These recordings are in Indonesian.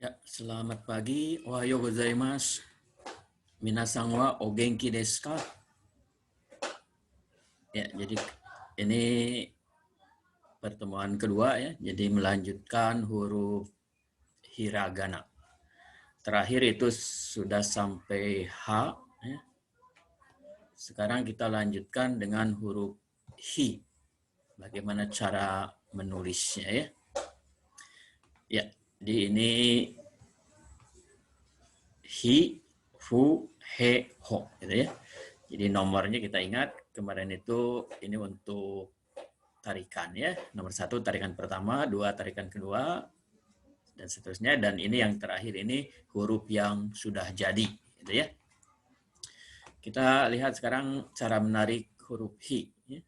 Ya, selamat pagi. Ohayo gozaimasu. Minasan wa o genki desu ka? Ya, jadi ini pertemuan kedua ya. Jadi melanjutkan huruf hiragana. Terakhir itu sudah sampai H ya. Sekarang kita lanjutkan dengan huruf Hi. Bagaimana cara menulisnya ya? Ya, di ini Hi, Fu, He, Ho gitu ya. Jadi nomornya kita ingat kemarin itu ini untuk tarikan ya. Nomor 1 tarikan pertama, 2 tarikan kedua, dan seterusnya. Dan ini yang terakhir ini huruf yang sudah jadi gitu ya. Kita lihat sekarang cara menarik huruf Hi. Ya.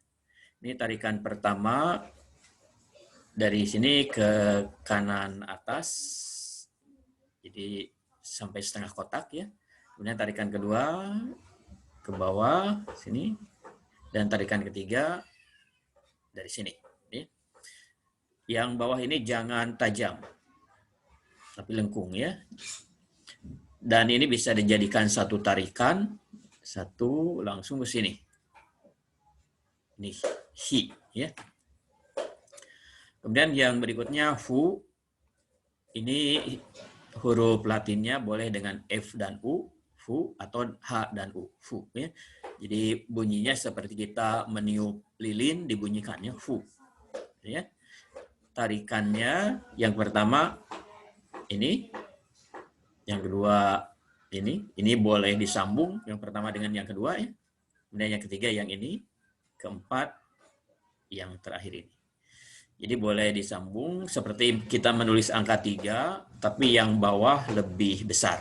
Ini tarikan pertama dari sini ke kanan atas. Jadi sampai setengah kotak ya. Kemudian tarikan kedua ke bawah sini, dan tarikan ketiga dari sini. Yang bawah ini jangan tajam, tapi lengkung ya. Dan ini bisa dijadikan satu tarikan, satu langsung ke sini. Ini Hi ya. Kemudian yang berikutnya Fu. Ini huruf Latinnya boleh dengan F dan U, Fu, atau H dan U, Fu ya. Jadi bunyinya seperti kita meniup lilin dibunyikannya Fu ya. Tarikannya yang pertama ini, yang kedua ini boleh disambung yang pertama dengan yang kedua ya. Kemudian yang ketiga yang ini, keempat yang terakhir ini. Jadi boleh disambung seperti kita menulis angka 3, tapi yang bawah lebih besar.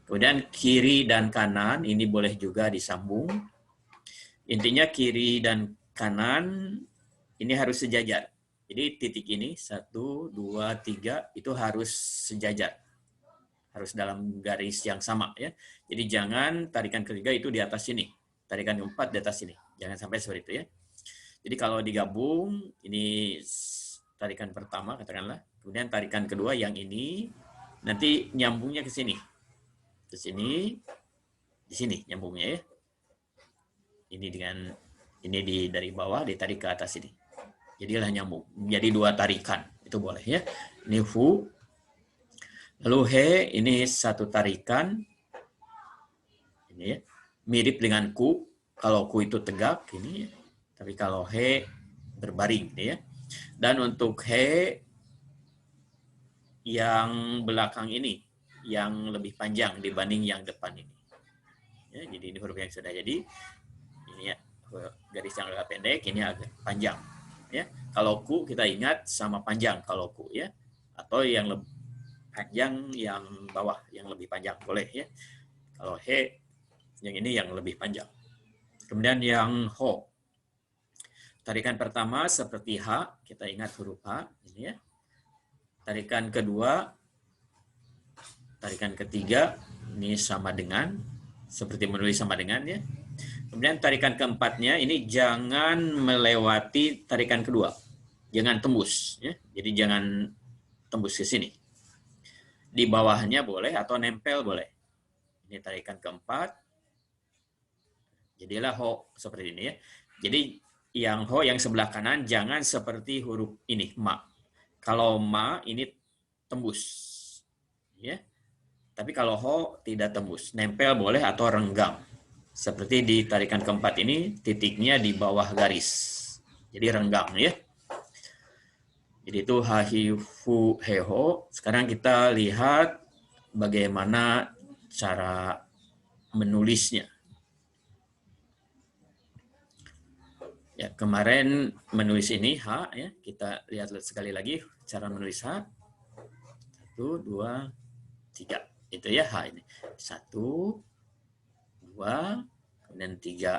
Kemudian kiri dan kanan ini boleh juga disambung. Intinya kiri dan kanan ini harus sejajar. Jadi titik ini 1, 2, 3 itu harus sejajar. Harus dalam garis yang sama ya. Jadi jangan tarikan ketiga itu di atas sini. Tarikan keempat di atas sini. Jangan sampai seperti itu ya. Jadi kalau digabung, ini tarikan pertama katakanlah, kemudian tarikan kedua yang ini, nanti nyambungnya ke sini. Ke sini, di sini nyambungnya ya. Ini dengan ini dari bawah ditarik ke atas ini. Jadilah nyambung. Jadi 2 tarikan. Itu boleh ya. Ini Fu. Lalu He, ini 1 tarikan. Ini ya. Mirip dengan Ku. Kalau Ku itu tegak, ini ya. Tapi kalau He berbaring ya. Dan untuk He yang belakang ini yang lebih panjang dibanding yang depan ini. Ya, jadi ini huruf yang sudah jadi. Ini ya, garis yang agak pendek, ini agak panjang. Ya. Kalau Ku kita ingat sama panjang kalau Ku ya. Atau yang lebih panjang yang bawah yang lebih panjang boleh ya. Kalau He yang ini yang lebih panjang. Kemudian yang Ho. Tarikan pertama seperti H, kita ingat huruf H ini ya. Tarikan kedua, tarikan ketiga ini sama dengan seperti menulis sama dengan ya. Kemudian tarikan keempatnya ini jangan melewati tarikan kedua. Jangan tembus ya. Jadi jangan tembus ke sini. Di bawahnya boleh atau nempel boleh. Ini tarikan keempat. Jadilah Ho seperti ini ya. Jadi yang Ho yang sebelah kanan jangan seperti huruf ini, Ma. Kalau Ma ini tembus. Ya. Tapi kalau Ho tidak tembus. Nempel boleh atau renggang. Seperti di tarikan keempat ini, titiknya di bawah garis. Jadi renggang ya. Jadi itu Ha, Hi, Fu, He, Ho. Sekarang kita lihat bagaimana cara menulisnya. Ya, kemarin menulis ini H ya. Kita lihat sekali lagi cara menulis H. 1, 2, 3. Itu ya H ini. 1, 2, kemudian 3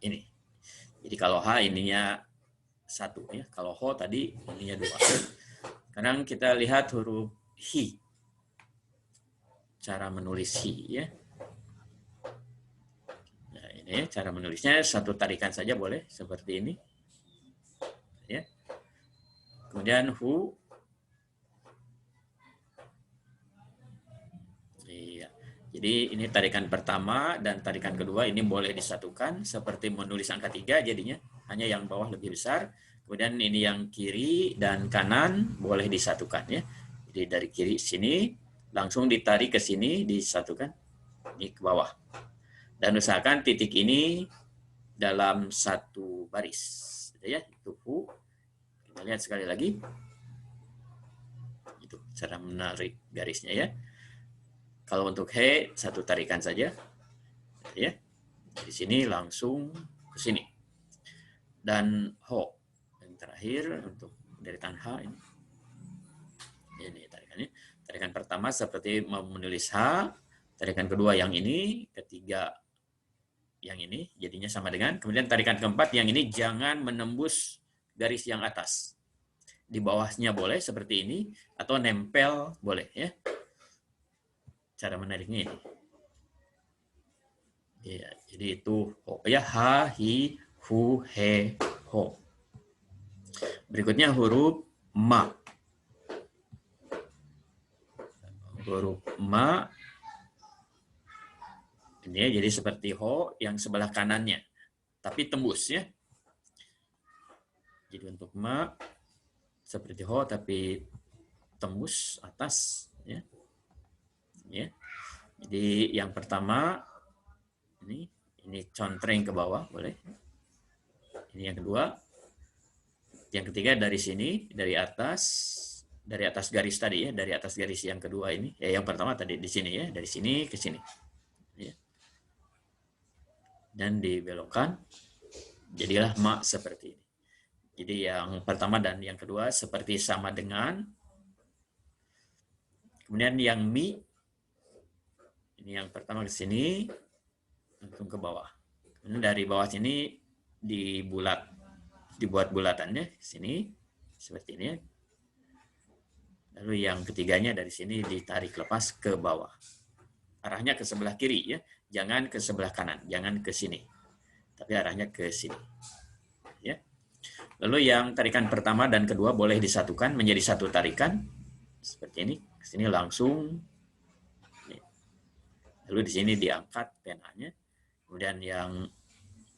ini. Jadi kalau H ininya 1 ya. Kalau Ho tadi ininya 2. Sekarang kita lihat huruf Hi. Cara menulis Hi ya. Nah, ini cara menulisnya 1 tarikan saja boleh seperti ini. Ya. Kemudian Hu. Jadi ini tarikan pertama dan tarikan kedua ini boleh disatukan seperti menulis angka 3 jadinya, hanya yang bawah lebih besar. Kemudian ini yang kiri dan kanan boleh disatukan ya. Jadi dari kiri sini langsung ditarik ke sini disatukan ini ke bawah. Dan usahakan titik ini dalam satu baris. Ya, itu fu. Kita lihat sekali lagi. Itu cara menarik garisnya ya. Kalau untuk he satu tarikan saja. Ya. Di sini langsung ke sini. Dan ho yang terakhir untuk deretan H ini. Ini tarikannya. Tarikan pertama seperti menulis H, tarikan kedua yang ini, ketiga yang ini, jadinya sama dengan. Kemudian tarikan keempat yang ini jangan menembus garis yang atas. Di bawahnya boleh seperti ini, atau nempel boleh ya. Cara menariknya ini. Ya, jadi itu ho ya, ha, hi, hu, he, ho. Berikutnya huruf ma. Huruf ma ini ya, jadi seperti ho yang sebelah kanannya, tapi tembus ya. Jadi untuk ma seperti ho tapi tembus atas ya. Ya. Jadi yang pertama ini contreng ke bawah boleh. Ini yang kedua. Yang ketiga dari sini, dari atas garis tadi ya, dari atas garis yang kedua ini. Ya, yang pertama tadi di sini ya, dari sini ke sini. Ya. Dan dibelokkan jadilah ma seperti ini. Jadi yang pertama dan yang kedua seperti sama dengan. Kemudian yang mi, ini yang pertama ke sini, langsung ke bawah. Kemudian dari bawah sini dibuat bulatannya ke sini, seperti ini. Lalu yang ketiganya dari sini ditarik lepas ke bawah. Arahnya ke sebelah kiri ya, jangan ke sebelah kanan, jangan ke sini. Tapi arahnya ke sini. Ya. Lalu yang tarikan pertama dan kedua boleh disatukan menjadi satu tarikan seperti ini. Ke sini langsung. Lalu di sini diangkat penanya. Kemudian yang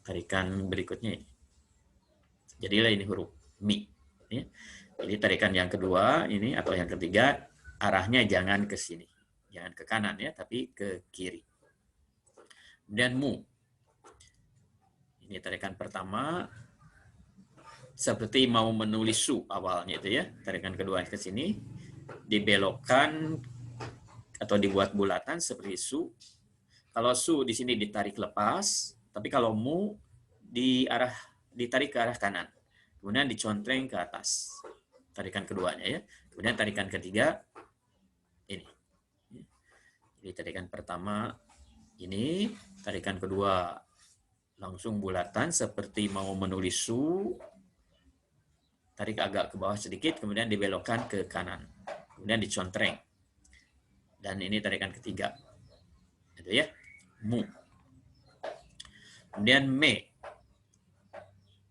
tarikan berikutnya ini. Jadilah ini huruf mi. Ya. Jadi tarikan yang kedua ini atau yang ketiga arahnya jangan ke sini, jangan ke kanan ya, tapi ke kiri. Kemudian mu. Ini tarikan pertama seperti mau menulis su awalnya itu ya. Tarikan kedua ke sini dibelokkan atau dibuat bulatan seperti su. Kalau su di sini ditarik lepas, tapi kalau mu ditarik ke arah kanan. Kemudian dicontreng ke atas. Tarikan keduanya ya. Kemudian tarikan ketiga ini. Jadi tarikan pertama ini, tarikan kedua langsung bulatan seperti mau menulis su. Tarik agak ke bawah sedikit, kemudian dibelokkan ke kanan. Kemudian dicontreng. Dan ini tarikan ketiga. Itu ya. Mu. Kemudian me.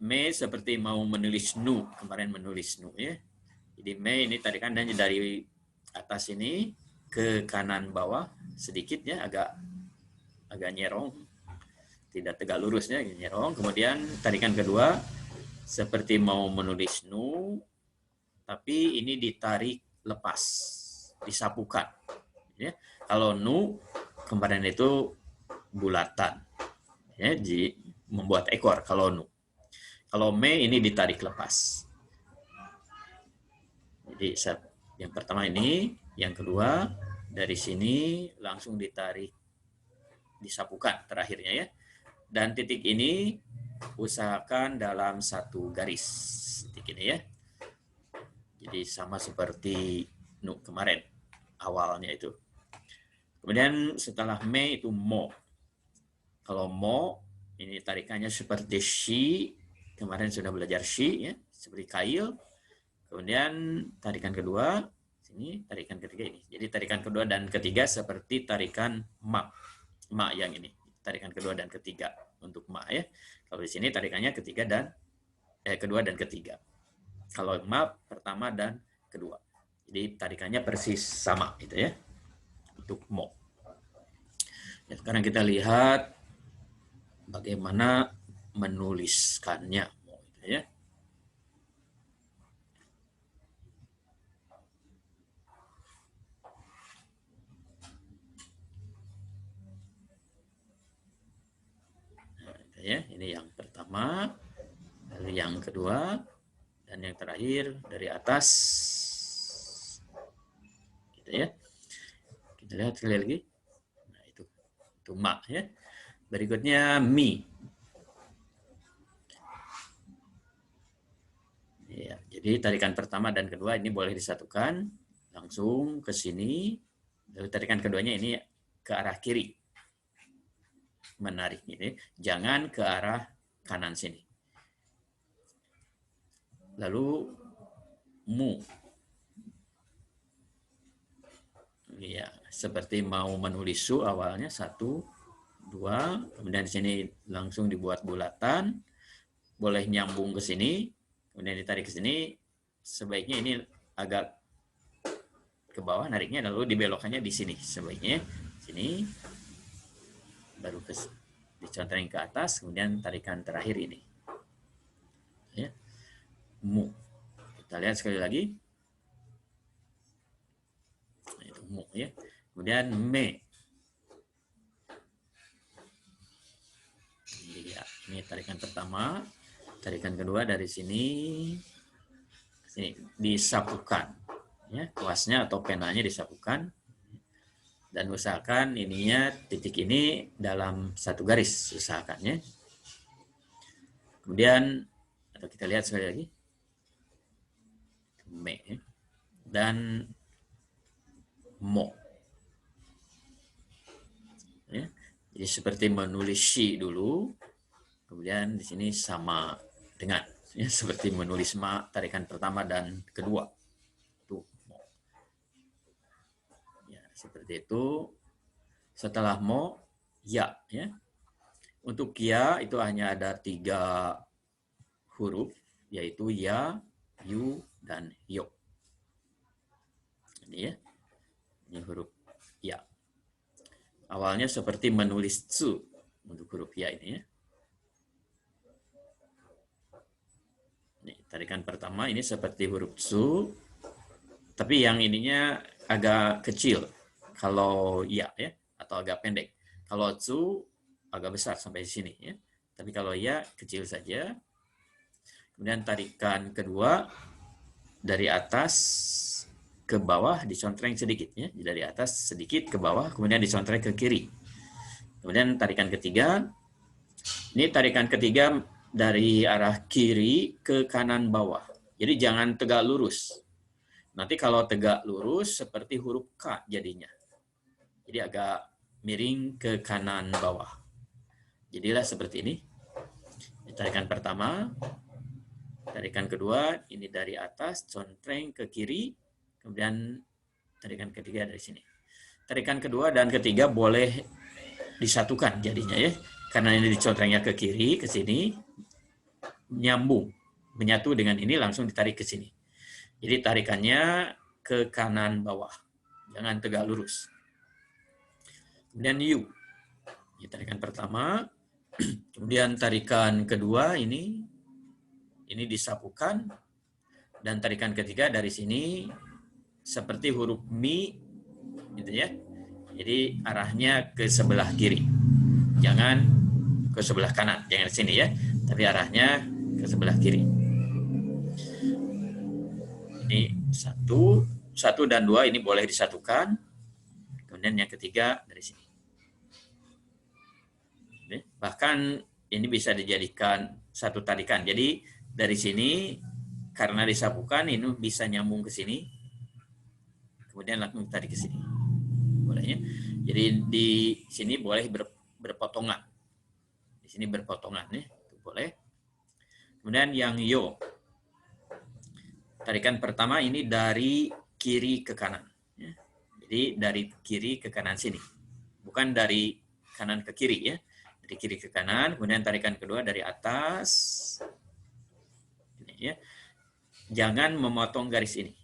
Me seperti mau menulis nu, kemarin menulis nu ya. Jadi me ini tarikan dan dari atas ini ke kanan bawah sedikit ya, agak nyerong, tidak tegak lurusnya, nyerong. Kemudian tarikan kedua seperti mau menulis nu, tapi ini ditarik lepas, disapukan. Ya. Kalau nu kemarin itu bulatan, ya, membuat ekor. Kalau nu, kalau me ini ditarik lepas. Jadi yang pertama ini, yang kedua dari sini langsung ditarik, disapukan terakhirnya ya. Dan titik ini usahakan dalam satu garis, titik ini ya. Jadi sama seperti nu kemarin awalnya itu. Kemudian setelah me itu mo. Kalau mo ini tarikannya seperti shi, kemarin sudah belajar shi ya, seperti kail. Kemudian tarikan kedua, sini tarikan ketiga ini. Jadi tarikan kedua dan ketiga seperti tarikan ma. Ma yang ini. Tarikan kedua dan ketiga untuk ma ya. Kalau di sini tarikannya kedua dan ketiga. Kalau ma pertama dan kedua. Jadi tarikannya persis sama gitu ya. Untuk mo. Ya, sekarang kita lihat bagaimana menuliskannya, ya. Nah, ya, ini yang pertama, lalu yang kedua, dan yang terakhir dari atas, gitu ya. Kita lihat sekali lagi. Nah, itu ma ya. Berikutnya mi. Ya, jadi tarikan pertama dan kedua ini boleh disatukan langsung ke sini. Lalu tarikan keduanya ini ke arah kiri. Menarik ini, jangan ke arah kanan sini. Lalu mu. Ya, seperti mau menulis su awalnya 1, 2, kemudian di sini langsung dibuat bulatan, boleh nyambung ke sini, kemudian ditarik ke sini, sebaiknya ini agak ke bawah nariknya, lalu dibelokkannya di sini, sebaiknya sini, baru dicontreng ke atas, kemudian tarikan terakhir ini. Ya. Mu. Kita lihat sekali lagi. Itu mu ya. Kemudian me. Ya, ini tarikan pertama, tarikan kedua dari sini disapukan, ya, kuasnya atau penanya disapukan, dan usahakan ininya titik ini dalam satu garis, usahakannya. Kemudian atau kita lihat sekali lagi me dan mo, ya. Jadi seperti menulis shi dulu, kemudian di sini sama dengan, ya, seperti menulis ma tarikan pertama dan kedua. Tuh, mo. Ya, seperti itu. Setelah mo, ya, ya. Untuk ya itu hanya ada 3 huruf, yaitu ya, yu, dan yo. Ini ya, ini huruf ya. Awalnya seperti menulis tsu untuk huruf ya ini ya. Ini, tarikan pertama ini seperti huruf tsu, tapi yang ininya agak kecil kalau ya, ya, atau agak pendek. Kalau tsu agak besar sampai sini ya. Tapi kalau ya kecil saja. Kemudian tarikan kedua dari atas ke bawah dicontreng sedikit ya. Dari atas sedikit ke bawah, kemudian dicontreng ke kiri. Kemudian tarikan ketiga. Ini tarikan ketiga dari arah kiri ke kanan bawah. Jadi jangan tegak lurus. Nanti kalau tegak lurus seperti huruf K jadinya. Jadi agak miring ke kanan bawah. Jadilah seperti ini. Tarikan pertama, tarikan kedua, ini dari atas, contreng ke kiri, kemudian tarikan ketiga dari sini. Tarikan kedua dan ketiga boleh disatukan jadinya ya, karena ini dicontrengnya ke kiri, ke sini, nyambung, menyatu dengan ini langsung ditarik ke sini. Jadi tarikannya ke kanan bawah, jangan tegak lurus. Kemudian yu, ini tarikan pertama, kemudian tarikan kedua ini disapukan, dan tarikan ketiga dari sini seperti huruf mi, gitu ya. Jadi arahnya ke sebelah kiri, jangan ke sebelah kanan, jangan sini ya, tapi arahnya ke sebelah kiri. Ini satu dan 2 ini boleh disatukan, kemudian yang ketiga dari sini. Bahkan ini bisa dijadikan satu tarikan. Jadi dari sini karena disapukan ini bisa nyambung ke sini, kemudian langsung tarik ke sini. Bolehnya. Jadi di sini boleh berpotongan. Di sini berpotongan ya, itu boleh. Kemudian yang yo. Tarikan pertama ini dari kiri ke kanan. Ya. Jadi dari kiri ke kanan sini. Bukan dari kanan ke kiri ya. Dari kiri ke kanan, kemudian tarikan kedua dari atas. Ini, ya. Jangan memotong garis ini.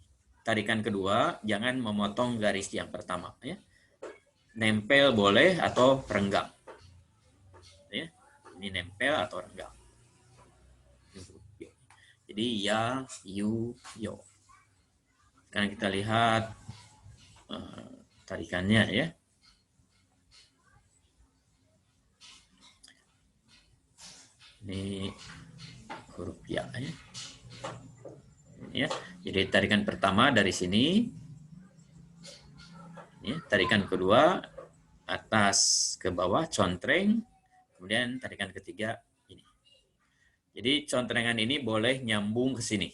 Tarikan kedua, jangan memotong garis yang pertama. Ya. nempel boleh atau renggang. Ya, ini nempel atau renggang. Jadi ya, yu, yo. Sekarang kita lihat tarikannya ya. Ini huruf ya. Ya. Jadi tarikan pertama dari sini. Ya, tarikan kedua atas ke bawah, contreng. Kemudian tarikan ketiga ini. Jadi contrengan ini boleh nyambung ke sini.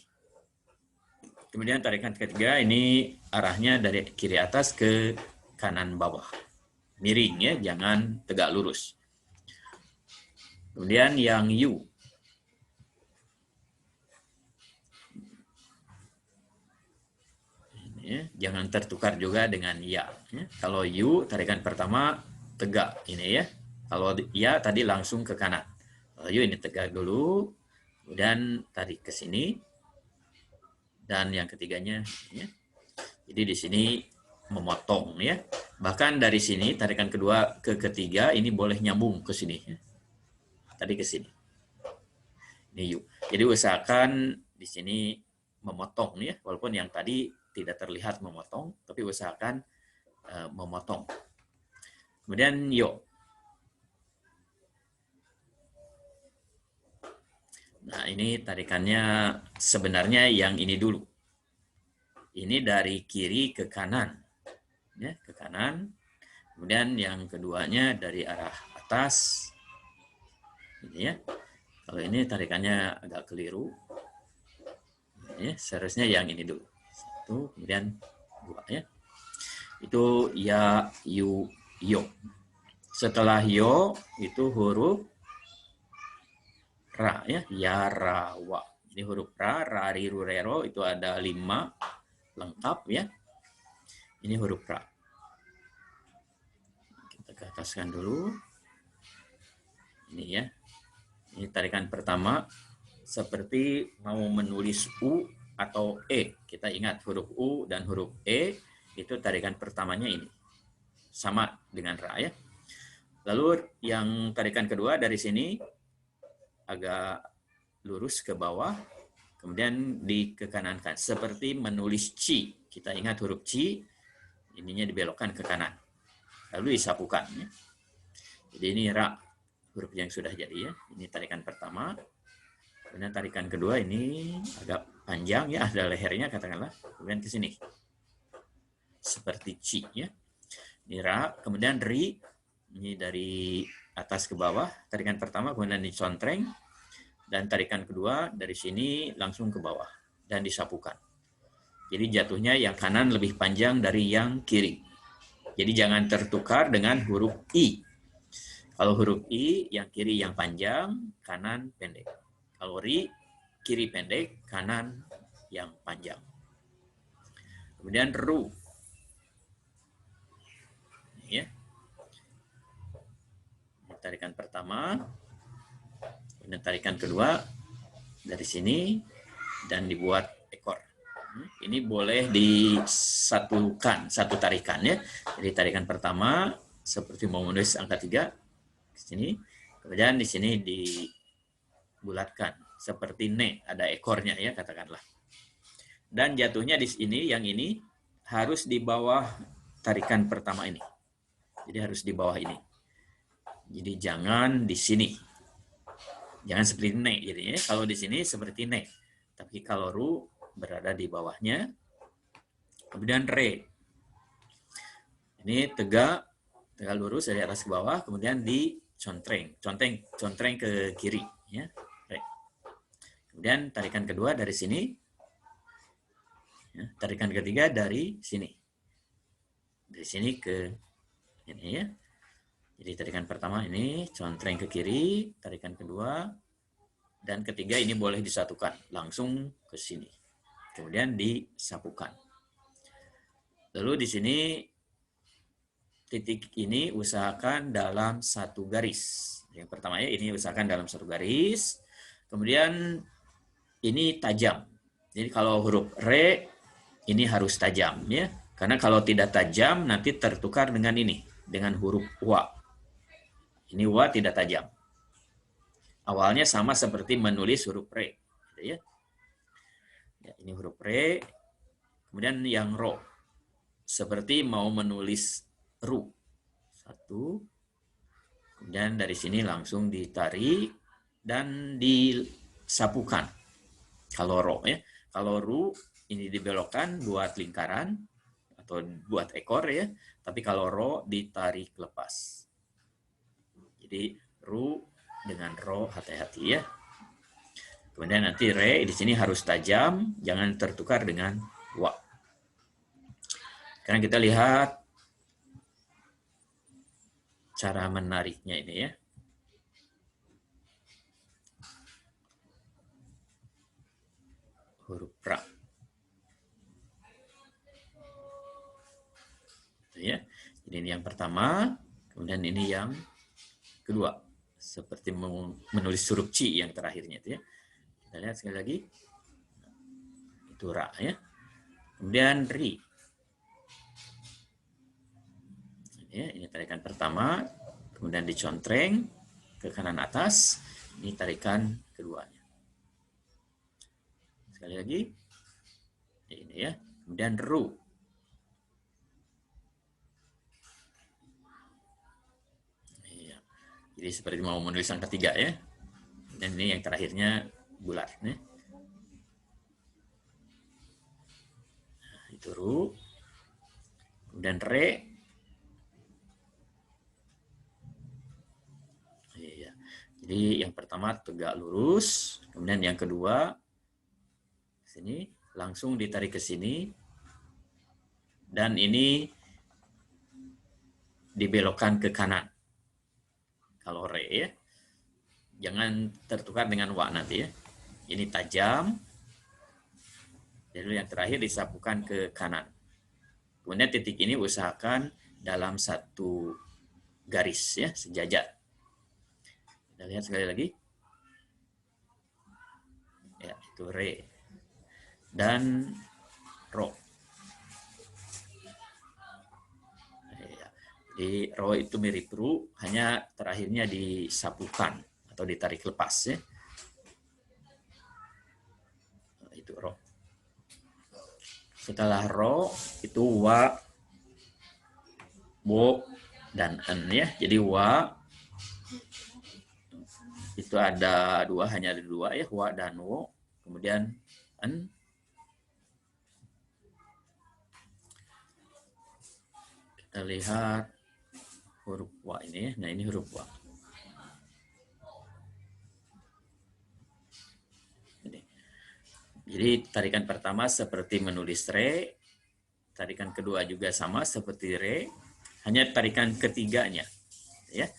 Kemudian tarikan ketiga ini arahnya dari kiri atas ke kanan bawah. Miring ya, jangan tegak lurus. Kemudian yang yu. Ini ya, jangan tertukar juga dengan ya. Kalau yu tarikan pertama tegak ini ya. Kalau ya tadi langsung ke kanan. Kalau yu ini tegak dulu, kemudian tarik ke sini. Dan yang ketiganya ya. Jadi di sini memotong ya. Bahkan dari sini tarikan kedua ke ketiga ini boleh nyambung ke sini ya. Tadi ke sini. Ini yuk. Jadi usahakan di sini memotong ya, walaupun yang tadi tidak terlihat memotong, tapi usahakan memotong. Kemudian yo. Nah, ini tarikannya sebenarnya yang ini dulu. Ini dari kiri ke kanan. Ya, ke kanan. Kemudian yang keduanya dari arah atas. Ini ya. Kalau ini tarikannya agak keliru. Ya, seharusnya yang ini dulu. Satu, kemudian dua ya. Itu ya, yu, yo. Setelah yo itu huruf ra ya, ya, ra, wa. Ini huruf ra, ra, ri, ru, re, ro itu ada 5 lengkap ya. Ini huruf ra. Kita ke ataskan dulu. Ini ya. Ini tarikan pertama seperti mau menulis u atau e. Kita ingat huruf u dan huruf e itu tarikan pertamanya ini. Sama dengan ra ya. Lalu yang tarikan kedua dari sini agak lurus ke bawah, kemudian dikekanankan seperti menulis ci. Kita ingat huruf ci, ininya dibelokkan ke kanan, lalu disapukan. Ya. Jadi ini ra, huruf yang sudah jadi ya. Ini tarikan pertama. Kemudian tarikan kedua ini agak panjang ya, ada lehernya katakanlah. Kemudian ke sini, seperti ci ya. Ini ra, kemudian ri, ini dari atas ke bawah. Tarikan pertama kemudian dicontreng. Dan tarikan kedua dari sini langsung ke bawah dan disapukan. Jadi jatuhnya yang kanan lebih panjang dari yang kiri. Jadi jangan tertukar dengan huruf I. Kalau huruf I, yang kiri yang panjang, kanan pendek. Kalau ri, kiri pendek, kanan yang panjang. Kemudian ru. Ya. Tarikan pertama. Kemudian tarikan kedua dari sini dan dibuat ekor. Ini boleh disatukan, satu tarikan ya. Jadi tarikan pertama seperti mau menulis angka 3 ke sini. Kemudian di sini dibulatkan seperti ne, ada ekornya ya katakanlah. Dan jatuhnya di sini yang ini harus di bawah tarikan pertama ini. Jadi harus di bawah ini. Jadi jangan di sini. Jangan seperti ne jadinya. Kalau di sini seperti ne. Tapi kalau ru berada di bawahnya. Kemudian re. Ini tegak lurus dari atas ke bawah, kemudian dicontreng. Contreng ke kiri ya. Re. Kemudian tarikan kedua dari sini. Ya, tarikan ketiga dari sini. Dari sini ke ini ya. Jadi tarikan pertama ini contreng ke kiri, tarikan kedua, dan ketiga ini boleh disatukan langsung ke sini. Kemudian disapukan. Lalu di sini titik ini usahakan dalam satu garis. Yang pertama ya ini usahakan dalam satu garis. Kemudian ini tajam. Jadi kalau huruf re ini harus tajam ya. Karena kalau tidak tajam nanti tertukar dengan ini. dengan huruf wa. Ini wa tidak tajam. Awalnya sama seperti menulis huruf re. Gitu ya. Ya, ini huruf re. Kemudian yang ro. Seperti mau menulis ru. Satu. Kemudian dari sini langsung ditarik dan disapukan. Kalau ro ya. Kalau ru ini dibelokkan buat lingkaran atau buat ekor ya. Tapi kalau ro ditarik lepas. Jadi ru dengan ro hati-hati ya. Kemudian nanti re di sini harus tajam, jangan tertukar dengan wa. Sekarang kita lihat cara menariknya ini ya. Huruf ra. Ya. Jadi ini yang pertama, kemudian ini yang kedua. Seperti menulis huruf ci yang terakhirnya itu ya. Kita lihat sekali lagi. Itu ra ya. Kemudian ri. Ya, ini tarikan pertama, kemudian dicontreng ke kanan atas. Ini tarikan keduanya. Sekali lagi. Ini ya. Kemudian ru. Ya. Jadi seperti mau menulis yang ketiga ya. Dan ini yang terakhirnya bulat. Ya. Nah, itu ru. Kemudian re. Ya. Jadi yang pertama tegak lurus. Kemudian yang kedua sini langsung ditarik ke sini. Dan ini dibelokkan ke kanan. Kalau re ya. Jangan tertukar dengan wa nanti ya. Ini tajam. Lalu yang terakhir disapukan ke kanan. Kemudian titik ini usahakan dalam satu garis ya, sejajar. Kita lihat sekali lagi. Ya, itu re. Dan ro. Ya. Jadi ro itu mirip ru, hanya terakhirnya disapukan atau ditarik lepas ya. Itu ro. Setelah ro itu wa, wo, dan en ya. Jadi wa itu ada dua, hanya ada dua ya, wa dan wo. Kemudian en. Kita lihat huruf wa ini ya. Nah, ini huruf wa. Jadi tarikan pertama seperti menulis re, tarikan kedua juga sama seperti re, hanya tarikan ketiganya, ya.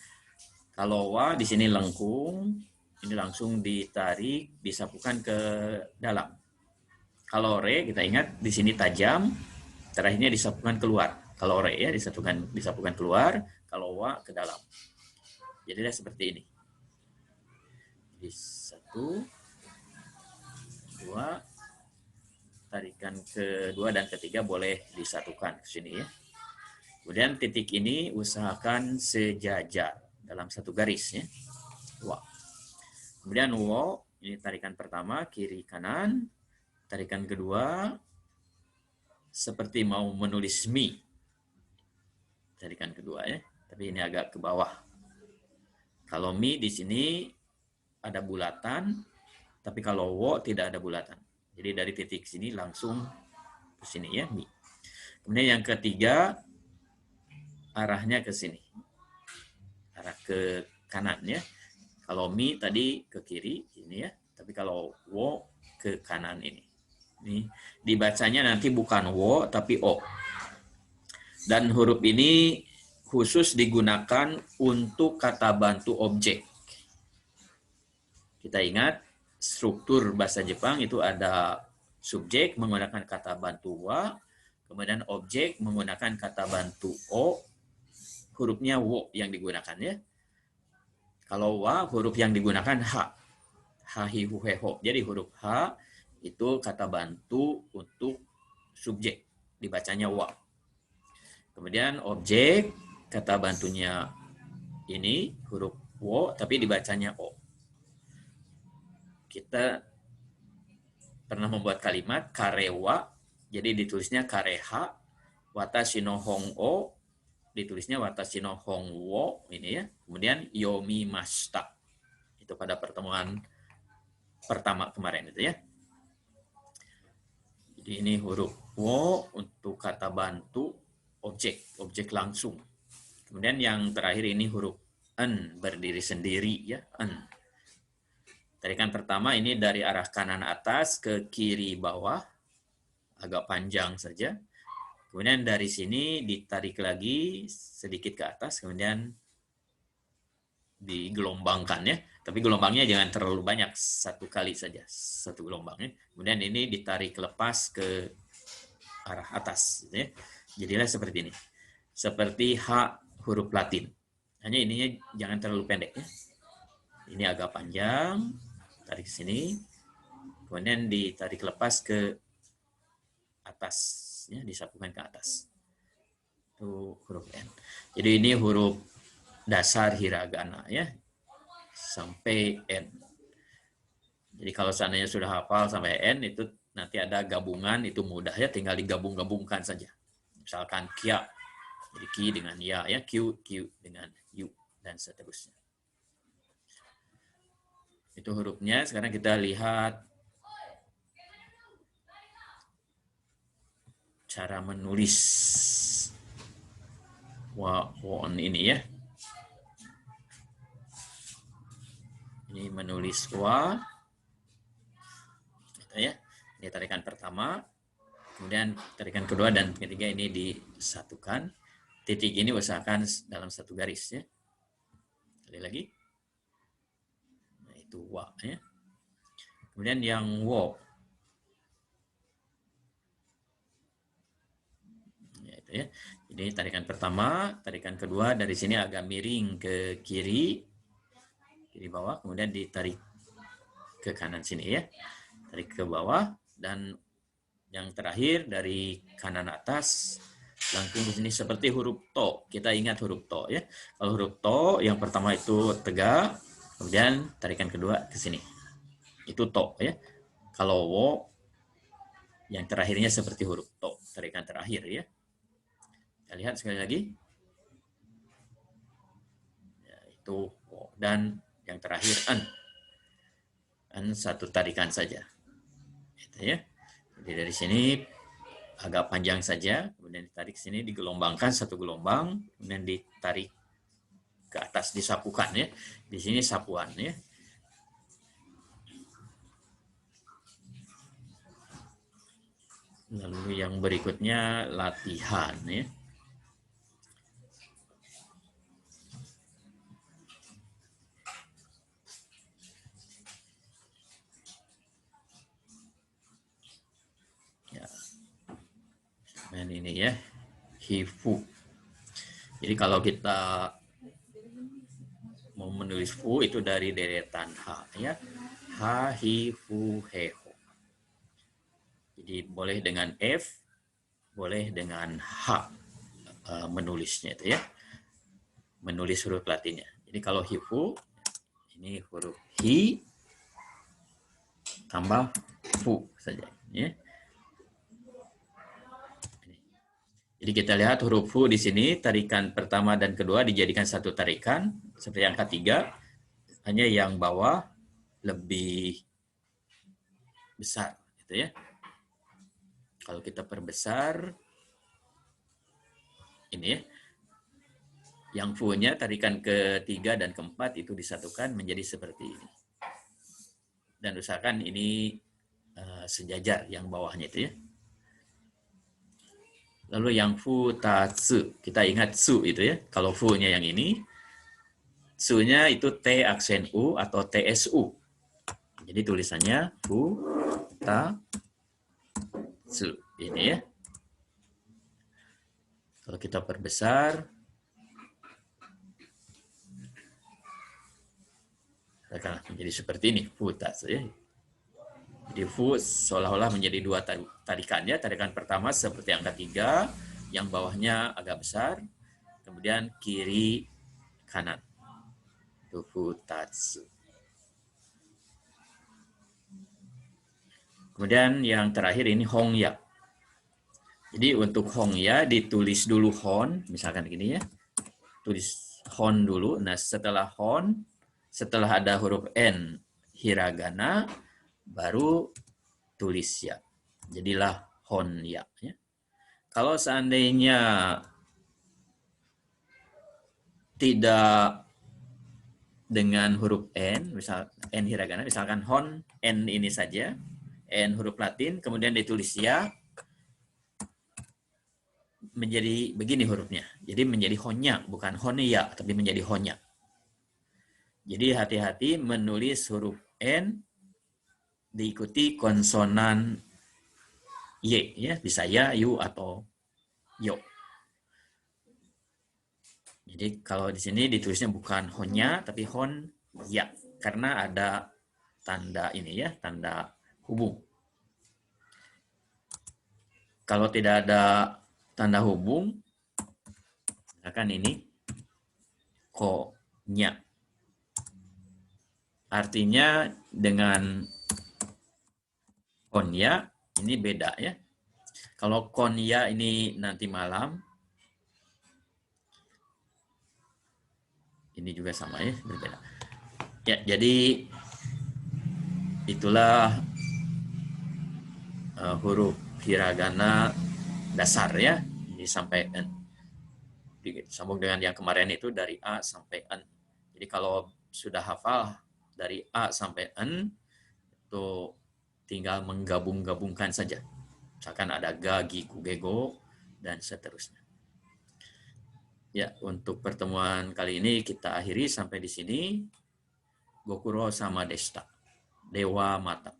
Kalau wa di sini lengkung, ini langsung ditarik, disapukan ke dalam. Kalau re kita ingat di sini tajam, terakhirnya disapukan keluar. Kalau re ya disapukan keluar, kalau wa ke dalam. Jadi seperti ini. Jadi 1, 2, tarikan kedua dan ketiga boleh disatukan ke sini ya. Kemudian titik ini usahakan sejajar dalam satu garis ya. Wa. Kemudian wo, ini tarikan pertama kiri kanan, tarikan kedua seperti mau menulis mi. Tarikan kedua ya, tapi ini agak ke bawah. Kalau mi di sini ada bulatan, tapi kalau wo tidak ada bulatan. Jadi dari titik sini langsung ke sini ya, mi. Kemudian yang ketiga arahnya ke sini. Arah ke kanan ya. Kalau mi tadi ke kiri ini ya, tapi kalau wo ke kanan ini. Ini dibacanya nanti bukan wo tapi o. Dan huruf ini khusus digunakan untuk kata bantu objek. Kita ingat struktur bahasa Jepang itu ada subjek menggunakan kata bantu wa, kemudian objek menggunakan kata bantu o, hurufnya wo yang digunakan ya. Kalau wa huruf yang digunakan ha. Ha hi hu he ho. Jadi huruf ha itu kata bantu untuk subjek, dibacanya wa. Kemudian objek kata bantunya ini huruf wo, tapi dibacanya o. Kita pernah membuat kalimat karewa, jadi ditulisnya kareha, watashi no hong o, ditulisnya watashi no hong wo, ini ya. Kemudian yomimashita. Itu pada pertemuan pertama kemarin itu ya. Jadi ini huruf wo untuk kata bantu objek langsung. Kemudian yang terakhir ini huruf en, berdiri sendiri ya, en. Tarikan pertama ini dari arah kanan atas ke kiri bawah, agak panjang saja. Kemudian dari sini ditarik lagi sedikit ke atas, kemudian digelombangkan ya. Tapi gelombangnya jangan terlalu banyak, satu kali saja, satu gelombangnya. Kemudian ini ditarik lepas ke arah atas. Gitu ya. Jadilah seperti ini. Seperti H huruf Latin. Hanya ininya jangan terlalu pendek ya. Ini agak panjang. Tarik sini, kemudian ditarik lepas ke atas, ya, disapukan ke atas. Itu huruf N. Jadi ini huruf dasar hiragana ya, sampai N. Jadi kalau seandainya sudah hafal sampai N, itu nanti ada gabungan, itu mudah ya, tinggal digabung-gabungkan saja. Misalkan kia, jadi ki dengan ya, q dengan u, dan seterusnya. Itu hurufnya. Sekarang kita lihat cara menulis won ini ya. Ini menulis wa. Gitu ya. Ini tarikan pertama. Kemudian tarikan kedua dan ketiga ini disatukan. Titik ini usahakan dalam satu garis ya. Sekali lagi. Nah, itu wa ya. Kemudian yang wo. Ya. Jadi tarikan pertama, tarikan kedua dari sini agak miring ke kiri bawah, kemudian ditarik ke kanan sini ya, tarik ke bawah, dan yang terakhir dari kanan atas langsung di sini seperti huruf to. Kita ingat huruf to ya. Kalau huruf to yang pertama itu tegak, kemudian tarikan kedua ke sini, itu to ya. Kalau wo yang terakhirnya seperti huruf to, tarikan terakhir ya. Kita lihat sekali lagi. Ya, itu wo. Dan yang terakhir an. An satu tarikan saja. Gitu ya. Jadi dari sini agak panjang saja, kemudian ditarik sini, digelombangkan satu gelombang, kemudian ditarik ke atas, disapukan ya. Di sini sapuan ya. Lalu yang berikutnya latihan ya. Dan ini ya, hifu. Jadi kalau kita mau menulis fu itu dari deretan ha ya. Ha, hi, fu, he, ho. Jadi boleh dengan f, boleh dengan h menulisnya itu ya. Menulis huruf Latinnya. Jadi kalau hifu, ini huruf hi tambah fu saja ya. Jadi kita lihat huruf fu di sini, tarikan pertama dan kedua dijadikan satu tarikan, seperti yang ketiga, hanya yang bawah lebih besar, gitu ya. Kalau kita perbesar, ini ya, yang fu-nya tarikan ketiga dan keempat itu disatukan menjadi seperti ini. Dan usahakan ini sejajar yang bawahnya itu ya. Lalu yang fu ta tsu, kita ingat su itu ya. Kalau fu-nya yang ini, su-nya itu T aksen U atau TSU. Jadi tulisannya fu ta tsu ini ya. Kalau kita perbesar, akan menjadi seperti ini, fu ta tsu ya. Jadi fu seolah-olah menjadi dua tarikannya. Tarikan pertama seperti yang ketiga, yang bawahnya agak besar. kemudian kiri, kanan. Itu futatsu. Kemudian yang terakhir ini hongya. Jadi untuk hongya ditulis dulu hon, misalkan gini ya. Tulis hon dulu. Nah, setelah hon, setelah ada huruf N hiragana, baru tulis ya. Jadilah hon-ya. Ya. Kalau seandainya tidak dengan huruf N, misal N hiragana, misalkan hon, N ini saja, N huruf Latin, kemudian ditulis ya, menjadi begini hurufnya. Jadi menjadi honya, bukan honya, tapi menjadi honya. Jadi hati-hati menulis huruf N diikuti konsonan Y, ya, bisa ya, yu, atau yo. Jadi kalau di sini ditulisnya bukan honya, tapi hon, ya, karena ada tanda ini ya, tanda hubung. Kalau tidak ada tanda hubung, misalkan ini ko-nya. Artinya dengan konya ini beda ya. Kalau konya ini nanti malam, ini juga sama ya, berbeda. Ya, jadi itulah huruf hiragana dasar ya, ini sampai N. Sambung dengan yang kemarin itu dari A sampai N. Jadi kalau sudah hafal dari A sampai N, itu tinggal menggabung-gabungkan saja. Misalkan ada ga, gi, ku, ge, go, dan seterusnya. Ya, untuk pertemuan kali ini kita akhiri sampai di sini. Gokuro sama deshita. Dewa mata.